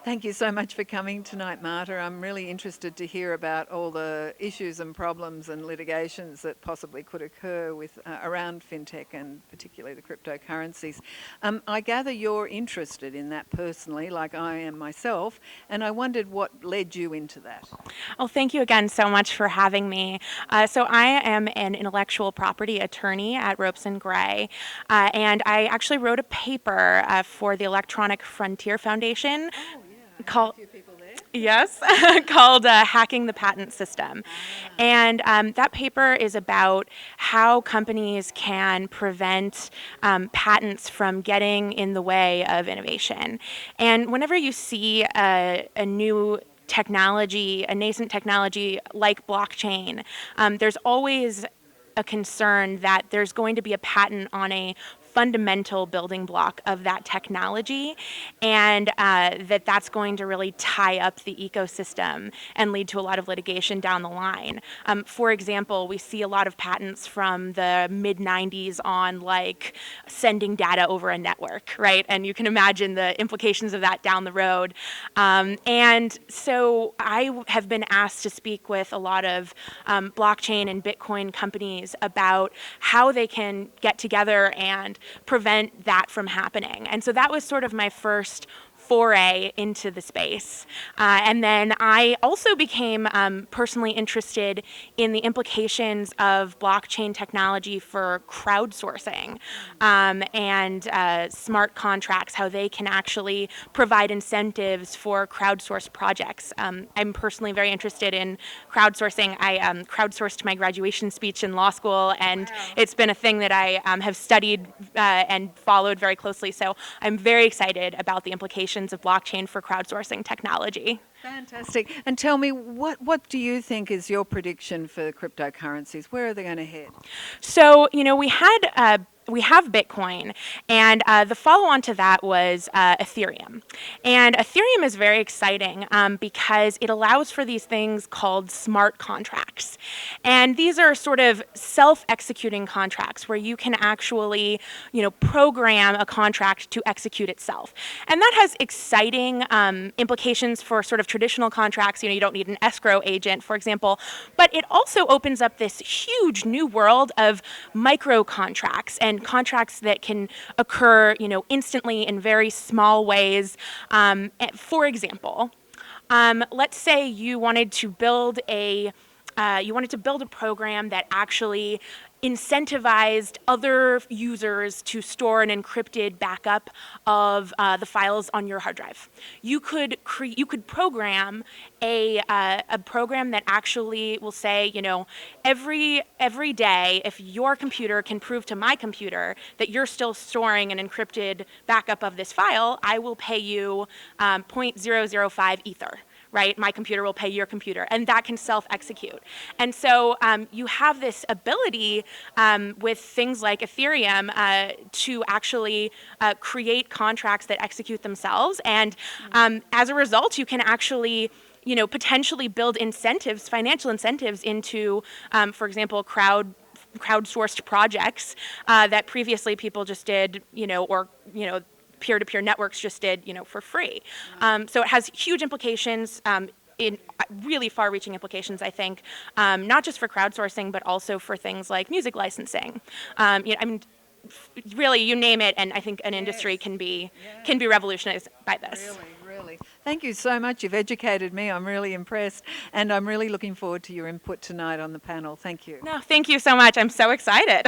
Thank you so much for coming tonight, Marta. I'm really interested to hear about all the issues and problems and litigations that possibly could occur with around FinTech and particularly the cryptocurrencies. I gather you're interested in that personally, like I am myself, and I wondered what led you into that. Well, thank you again so much for having me. So I am an intellectual property attorney at Ropes and Gray, and I actually wrote a paper for the Electronic Frontier Foundation Oh, yeah, I know a called few people there. Yes, called Hacking the Patent System. And that paper is about how companies can prevent patents from getting in the way of innovation. And whenever you see a new technology, a nascent technology like blockchain, there's always a concern that there's going to be a patent on a fundamental building block of that technology, and that's going to really tie up the ecosystem and lead to a lot of litigation down the line. For example, we see a lot of patents from the mid 90s on like sending data over a network, right? And you can imagine the implications of that down the road. And so I have been asked to speak with a lot of blockchain and Bitcoin companies about how they can get together and prevent that from happening. And so that was sort of my first foray into the space. And then I also became personally interested in the implications of blockchain technology for crowdsourcing and smart contracts, how they can actually provide incentives for crowdsourced projects. I'm personally very interested in crowdsourcing. I crowdsourced my graduation speech in law school, and it's been a thing that I have studied and followed very closely. So I'm very excited about the implications of blockchain for crowdsourcing technology. Fantastic. And tell me, what do you think is your prediction for cryptocurrencies? Where are they going to head? So, we have Bitcoin, and the follow-on to that was Ethereum. And Ethereum is very exciting because it allows for these things called smart contracts. And these are sort of self-executing contracts where you can actually, program a contract to execute itself. And that has exciting implications for sort of traditional contracts. You don't need an escrow agent, for example. But it also opens up this huge new world of micro contracts and contracts that can occur, instantly in very small ways. For example, let's say you wanted to build a program that actually incentivized other users to store an encrypted backup of the files on your hard drive. You could program a program that actually will say, every day, if your computer can prove to my computer that you're still storing an encrypted backup of this file, I will pay you 0.005 ether. Right? My computer will pay your computer, and that can self-execute. And so you have this ability with things like Ethereum to actually create contracts that execute themselves. And as a result, you can actually potentially build incentives, financial incentives into, for example, crowdsourced projects that previously people just did, or peer-to-peer networks just did, for free. So it has huge implications, in really far-reaching implications, I think, not just for crowdsourcing, but also for things like music licensing. Really, you name it, and I think an industry can be revolutionized by this. Really, really. Thank you so much. You've educated me. I'm really impressed, and I'm really looking forward to your input tonight on the panel. Thank you. No, thank you so much. I'm so excited.